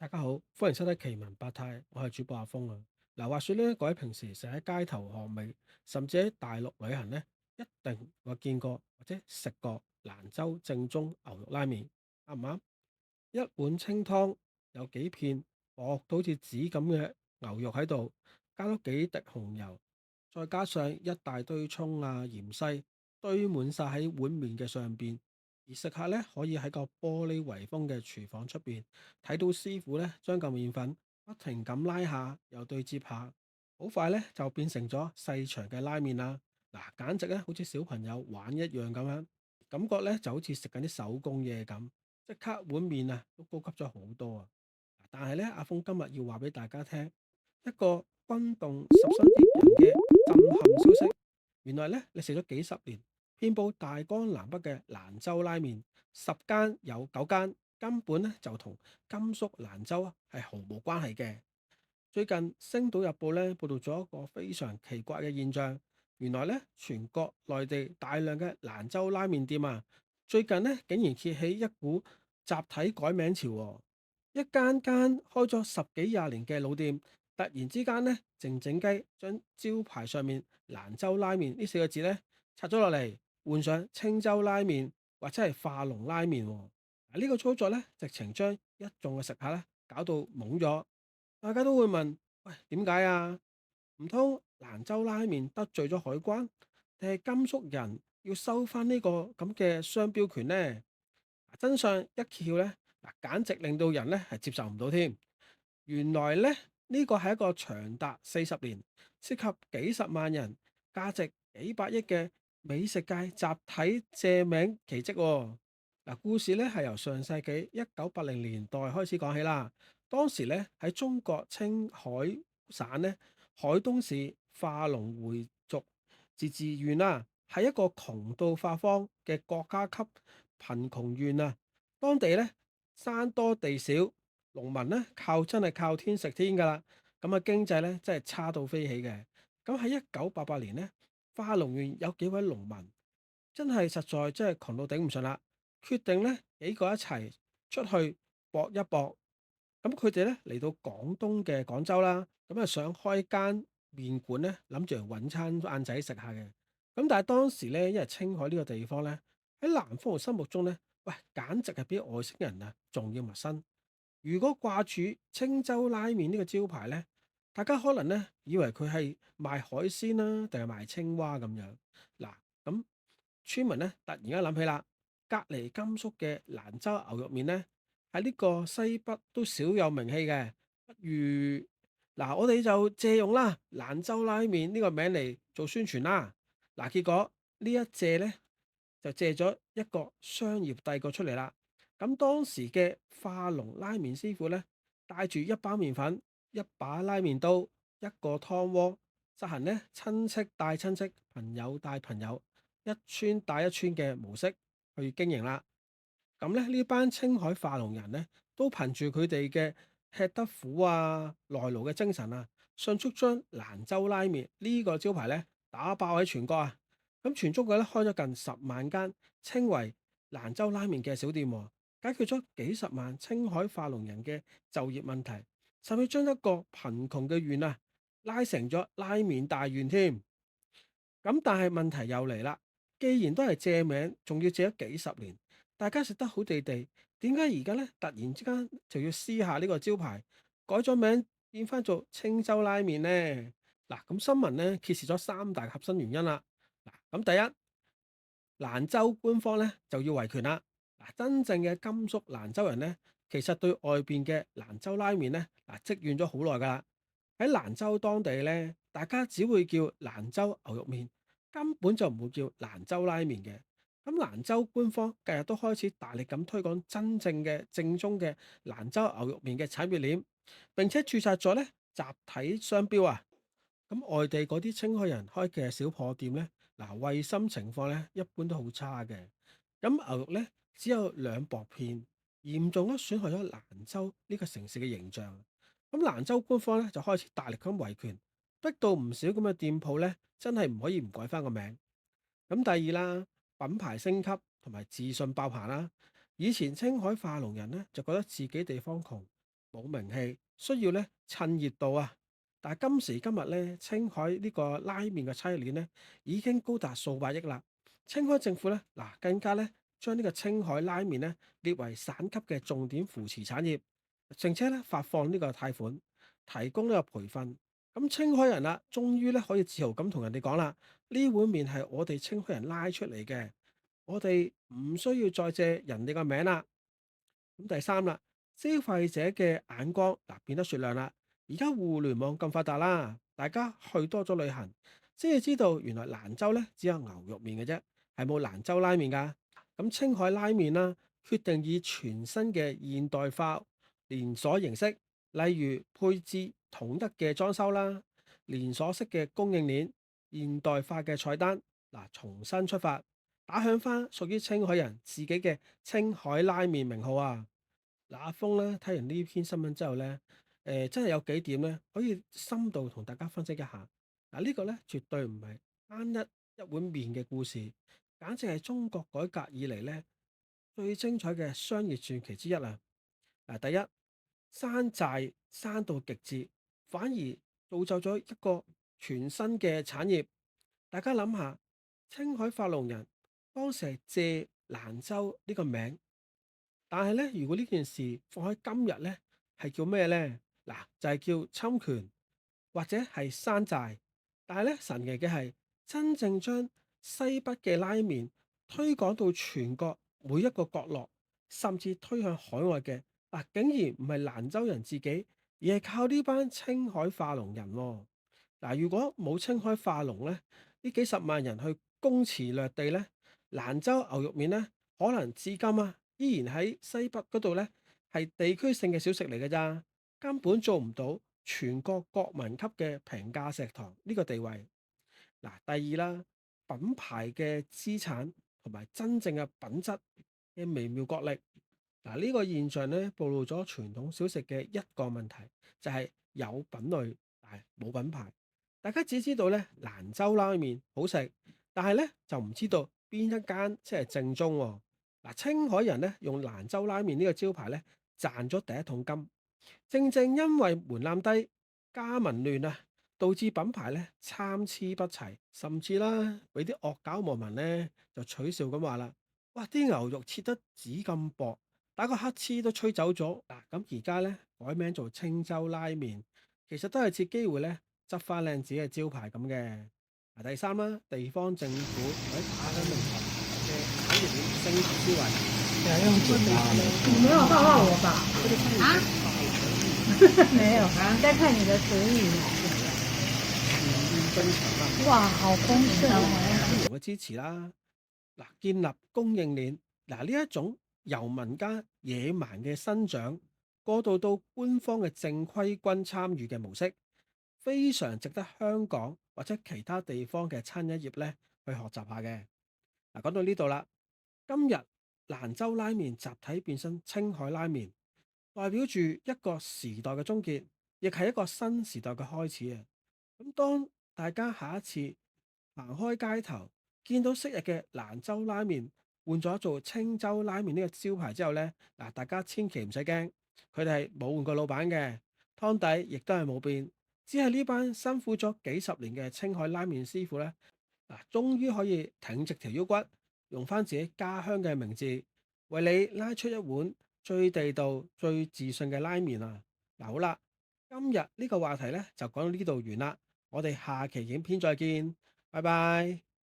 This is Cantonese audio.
大家好，歡迎收睇奇聞百態，我係主播阿峰啊。嗱，話說咧，各位平時成日喺街頭巷尾，甚至喺大陸旅行咧，一定會見過或者食過蘭州正宗牛肉拉麵，啱唔啱？一碗清湯，有幾片薄到好似紙咁嘅牛肉喺度，加多幾滴紅油，再加上一大堆葱啊、芫茜，堆滿晒喺碗面嘅上邊。而食客咧可以喺個玻璃圍封嘅廚房出邊睇到師傅咧將嚿麵粉不停咁拉下，又對接下，好快咧就變成咗細長嘅拉麵啦。嗱，簡直咧好似小朋友玩一樣咁樣，感覺咧就好似食緊啲手工嘢咁。即刻碗面啊都高級咗好多啊！但係咧，阿峰今日要話俾大家聽一個轟動十三億人嘅震撼消息。原來咧，你食咗幾十年，遍佈大江南北嘅蘭州拉麵，10間有9間根本咧就同甘肅蘭州係毫無關係嘅。最近《星島日報》咧報導咗一個非常奇怪嘅現象，原來咧全國內地大量嘅蘭州拉麵店啊，最近咧竟然揭起一股集體改名潮喎，一間間開咗十幾廿年嘅老店，突然之間咧靜靜雞將招牌上面蘭州拉麵呢4個字咧拆咗落嚟，換上青州拉麵或者係化龍拉麵喎。呢個操作咧直情將一眾嘅食客咧搞到懵咗。大家都會問：喂，點解啊？唔通蘭州拉麵得罪咗海關，定係甘肅人要收翻呢個咁嘅商標權呢？真相一竅咧，嗱，簡直令到人咧係接受唔到添。原來咧呢個係一個長達40年、涉及幾十萬人、價值幾百億嘅美食界集體借名奇蹟喎。嗱，故事咧係由上世紀1980年代開始講起啦。當時咧喺中國青海省咧海東市化龍回族自治縣啦，係一個窮到發慌嘅國家級貧窮縣啊。當地咧山多地少，農民咧真係靠天食天㗎啦。咁啊經濟咧真係差到飛起嘅。咁喺1988年咧，化龍縣有幾位農民真係實在真係窮到頂唔順啦，決定咧幾個一齊出去搏一搏。咁佢哋咧嚟到廣東嘅廣州啦，咁啊想開間麵館咧，諗住嚟揾餐晏仔食下嘅。咁但係當時咧，因為青海呢個地方咧，喺南方人心目中咧，喂，簡直係比外星人啊仲要陌生。如果掛住青州拉麵呢個招牌咧，大家可能咧以為佢係賣海鮮啦，定係賣青蛙咁樣。嗱，咁村民咧突然間諗起啦，隔離甘肅嘅蘭州牛肉麵咧，喺呢個西北都少有名氣嘅，不如我哋就借用啦蘭州拉麵呢個名嚟做宣傳啦。結果呢一借咧就借咗一個商業帝國出嚟啦。咁當時嘅化龍拉麵師傅咧，帶住一包麵粉、一把拉麵刀、一個湯鍋，實行咧親戚帶親戚、朋友帶朋友，一村帶一村嘅模式去經營啦。咁咧呢班青海化龍人咧，都憑住佢哋嘅吃得苦啊、耐勞嘅精神啊，迅速將蘭州拉麵呢個招牌咧打爆喺全國啊！咁全中國咧開咗近10萬間稱為蘭州拉麵嘅小店喎，解決咗幾十萬青海化龍人嘅就業問題，甚至將一個貧窮嘅縣啊拉成咗拉麵大縣添。咁但係問題又嚟啦，既然都係借名，仲要借咗幾十年，大家食得好地地，點解而家咧突然之間就要撕下呢個招牌，改咗名變翻做青州拉麵呢？咁新聞咧揭示咗3大核心原因啦。咁第一，蘭州官方咧就要維權啦。真正嘅甘肅蘭州人咧，其實對外邊嘅蘭州拉麵咧，積怨咗好耐噶啦。喺蘭州當地咧，大家只會叫蘭州牛肉麵，根本就唔會叫蘭州拉麵嘅。咁蘭州官方近日都開始大力咁推廣真正嘅正宗嘅蘭州牛肉麵嘅產業鏈，並且註冊咗咧集體商標啊。咁外地嗰啲青海人開嘅小破店咧，衛生情況咧一般都好差嘅。咁牛肉咧只有2薄片，嚴重咁損害咗蘭州呢個城市嘅形象。咁蘭州官方咧就開始大力咁維權，逼到唔少咁嘅店鋪咧，真係唔可以唔改翻個名。咁第二啦，品牌升級同埋自信爆棚啦。以前青海化龍人咧就覺得自己地方窮，冇名氣，需要咧趁熱度啊。但係今時今日咧，青海呢個拉麵嘅產業鏈咧已經高達數百億啦。青海政府咧更加咧將呢個青海拉麵咧列為省級嘅重點扶持產業，並且咧發放呢個貸款，提供呢個培訓。咁青海人啦，終於咧可以自豪咁同人哋講啦，呢碗麵係我哋青海人拉出嚟嘅，我哋唔需要再借人哋個名啦。咁第三啦，消費者嘅眼光變得雪亮啦。而家互聯網咁發達啦，大家去多咗旅行，先至知道原來蘭州咧只有牛肉麵嘅啫，係冇蘭州拉麵噶。咁青海拉麵啦，決定以全新嘅現代化連鎖形式，例如配置統一嘅裝修啦，連鎖式嘅供應鏈，現代化嘅菜單，重新出發，打響翻屬於青海人自己嘅青海拉麵名號啊！阿峰咧睇完呢篇新聞之後咧，真係有幾點咧可以深度同大家分析一下。呢個咧絕對唔係單一碗麵嘅故事，簡直係中國改革以嚟咧最精彩嘅商業傳奇之一啊！第一，山寨山到極致，反而造就咗一個全新嘅產業。大家諗下，青海發農人當時係借蘭州呢個名。但係咧，如果呢件事放喺今日咧，係叫咩咧？就係叫侵權或者係山寨。但係咧，神奇嘅係真正將西北嘅拉麵推廣到全國每一個角落，甚至推向海外嘅竟然唔係蘭州人自己，而係靠呢班青海化農人喎。如果冇青海化農咧，呢幾十萬人去攻池掠地咧，蘭州牛肉麵咧，可能至今依然喺西北嗰度咧，係地區性嘅小食嚟嘅咋，根本做唔到全國國民級嘅平價食堂呢個地位。第二啦，品牌嘅資產同埋真正嘅品質嘅微妙角力。呢個現象咧，暴露咗傳統小食嘅一個問題，就係有品類但係冇品牌。大家只知道咧蘭州拉麵好食，但係咧就唔知道邊一間先係正宗喎。青海人咧用蘭州拉麵呢個招牌咧賺咗第一桶金，正正因為門檻低、加盟亂導致品牌咧參差不齊，甚至啦俾啲惡搞網民咧就取笑咁話啦：哇！啲牛肉切得紙咁薄，打個乞嗤都吹走咗。咁而家咧改名做青州拉麵，其實都係借機會咧執翻靚自己嘅招牌咁嘅。第三啦，地方政府喺打緊名堂嘅產業鏈升級思維，用剪刀你没有画画我吧？啊？没有在看你的唇语。哇，好豐盛啊！我支持啦。建立供應鏈，呢一種由民間野蠻嘅生長過渡到官方嘅正規軍參與嘅模式，非常值得香港或者其他地方嘅餐飲業咧去學習下嘅。講到呢度啦，今日蘭州拉麵集體變身青海拉麵，代表住一個時代嘅終結，亦係一個新時代嘅開始啊！咁當大家下一次行開街頭，見到昔日嘅蘭州拉麵換咗做青州拉麵呢個招牌之後呢，大家千祈唔使驚，佢哋係冇換過老闆嘅，湯底亦都係冇變，只係呢班辛苦咗幾十年嘅青海拉麵師傅呢，終於可以挺直條腰骨，用翻自己家鄉嘅名字，為你拉出一碗最地道、最自信嘅拉麵啊！好啦，今日呢個話題呢就講到呢度完啦，我哋下期影片再見，拜拜。